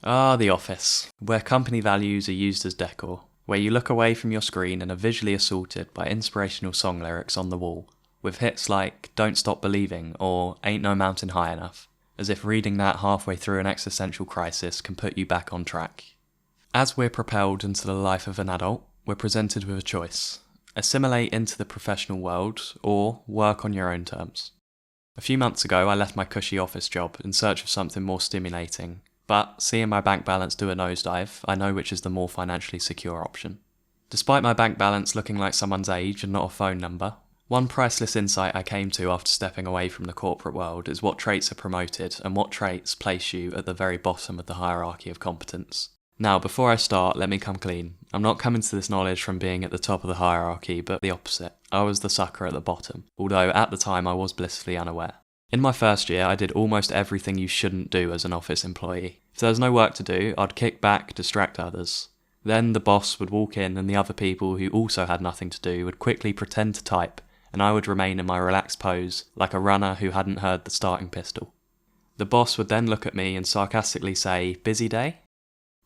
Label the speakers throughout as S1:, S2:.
S1: Ah, the office, where company values are used as decor, where you look away from your screen and are visually assaulted by inspirational song lyrics on the wall, with hits like Don't Stop Believing or Ain't No Mountain High Enough, as if reading that halfway through an existential crisis can put you back on track. As we're propelled into the life of an adult, we're presented with a choice: assimilate into the professional world or work on your own terms. A few months ago I left my cushy office job in search of something more stimulating, but seeing my bank balance do a nosedive, I know which is the more financially secure option. Despite my bank balance looking like someone's age and not a phone number, one priceless insight I came to after stepping away from the corporate world is what traits are promoted and what traits place you at the very bottom of the hierarchy of competence. Now, before I start, let me come clean. I'm not coming to this knowledge from being at the top of the hierarchy, but the opposite. I was the sucker at the bottom, although at the time I was blissfully unaware. In my first year, I did almost everything you shouldn't do as an office employee. If there was no work to do, I'd kick back, distract others. Then the boss would walk in and the other people who also had nothing to do would quickly pretend to type, and I would remain in my relaxed pose, like a runner who hadn't heard the starting pistol. The boss would then look at me and sarcastically say, "Busy day?"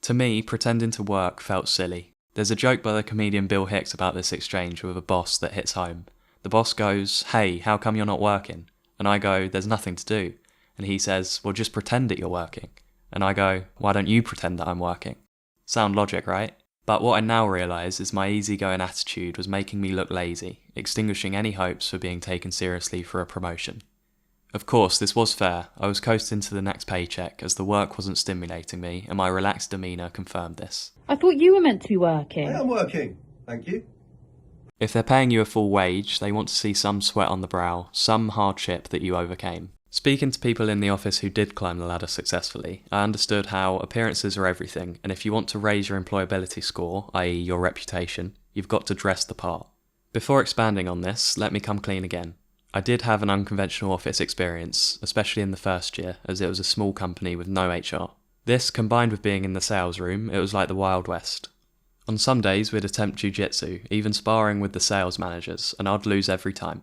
S1: To me, pretending to work felt silly. There's a joke by the comedian Bill Hicks about this exchange with a boss that hits home. The boss goes, "Hey, how come you're not working?" And I go, "There's nothing to do." And he says, "Well, just pretend that you're working." And I go, "Why don't you pretend that I'm working?" Sound logic, right? But what I now realise is my easygoing attitude was making me look lazy, extinguishing any hopes for being taken seriously for a promotion. Of course, this was fair. I was coasting to the next paycheck as the work wasn't stimulating me, and my relaxed demeanour confirmed this.
S2: I thought you were meant to be working.
S3: I am working, thank you.
S1: If they're paying you a full wage, they want to see some sweat on the brow, some hardship that you overcame. Speaking to people in the office who did climb the ladder successfully, I understood how appearances are everything, and if you want to raise your employability score, i.e. your reputation, you've got to dress the part. Before expanding on this, let me come clean again. I did have an unconventional office experience, especially in the first year, as it was a small company with no HR. This, combined with being in the sales room, it was like the Wild West. On some days we'd attempt jiu-jitsu, even sparring with the sales managers, and I'd lose every time.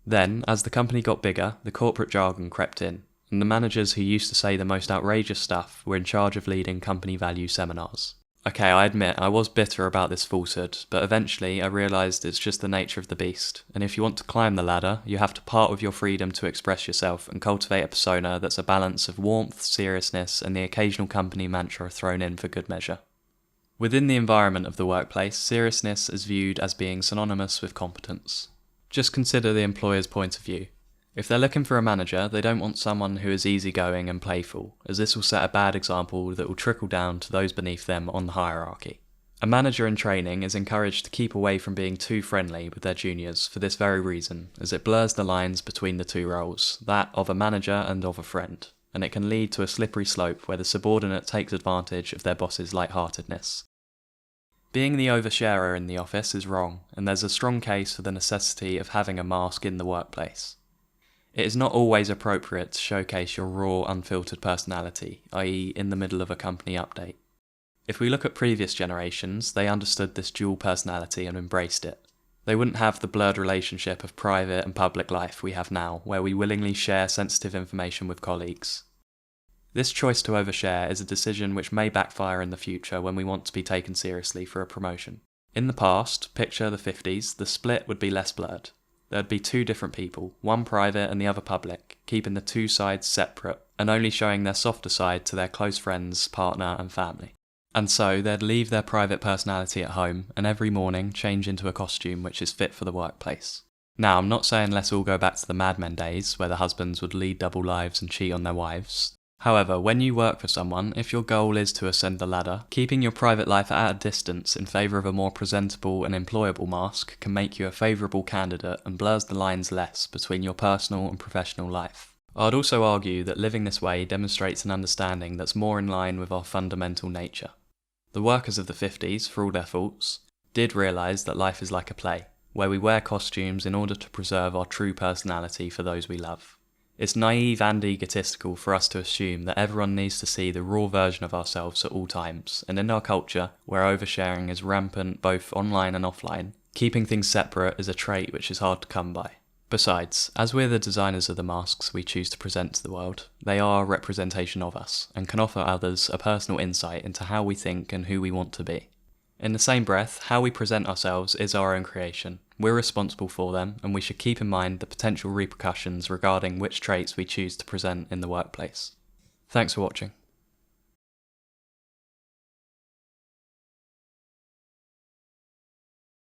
S1: Then, as the company got bigger, the corporate jargon crept in, and the managers who used to say the most outrageous stuff were in charge of leading company value seminars. Okay, I admit I was bitter about this falsehood, but eventually I realised it's just the nature of the beast, and if you want to climb the ladder, you have to part with your freedom to express yourself and cultivate a persona that's a balance of warmth, seriousness, and the occasional company mantra thrown in for good measure. Within the environment of the workplace, seriousness is viewed as being synonymous with competence. Just consider the employer's point of view. If they're looking for a manager, they don't want someone who is easygoing and playful, as this will set a bad example that will trickle down to those beneath them on the hierarchy. A manager in training is encouraged to keep away from being too friendly with their juniors for this very reason, as it blurs the lines between the two roles, that of a manager and of a friend, and it can lead to a slippery slope where the subordinate takes advantage of their boss's lightheartedness. Being the oversharer in the office is wrong, and there's a strong case for the necessity of having a mask in the workplace. It is not always appropriate to showcase your raw, unfiltered personality, i.e. in the middle of a company update. If we look at previous generations, they understood this dual personality and embraced it. They wouldn't have the blurred relationship of private and public life we have now, where we willingly share sensitive information with colleagues. This choice to overshare is a decision which may backfire in the future when we want to be taken seriously for a promotion. In the past, picture the 50s, the split would be less blurred. There'd be two different people, one private and the other public, keeping the two sides separate and only showing their softer side to their close friends, partner and family. And so they'd leave their private personality at home and every morning change into a costume which is fit for the workplace. Now, I'm not saying let's all go back to the Mad Men days where the husbands would lead double lives and cheat on their wives. However, when you work for someone, if your goal is to ascend the ladder, keeping your private life at a distance in favour of a more presentable and employable mask can make you a favourable candidate and blurs the lines less between your personal and professional life. I'd also argue that living this way demonstrates an understanding that's more in line with our fundamental nature. The workers of the 50s, for all their faults, did realise that life is like a play, where we wear costumes in order to preserve our true personality for those we love. It's naive and egotistical for us to assume that everyone needs to see the raw version of ourselves at all times, and in our culture, where oversharing is rampant both online and offline, keeping things separate is a trait which is hard to come by. Besides, as we're the designers of the masks we choose to present to the world, they are a representation of us, and can offer others a personal insight into how we think and who we want to be. In the same breath, how we present ourselves is our own creation. We're responsible for them, and we should keep in mind the potential repercussions regarding which traits we choose to present in the workplace. Thanks for watching.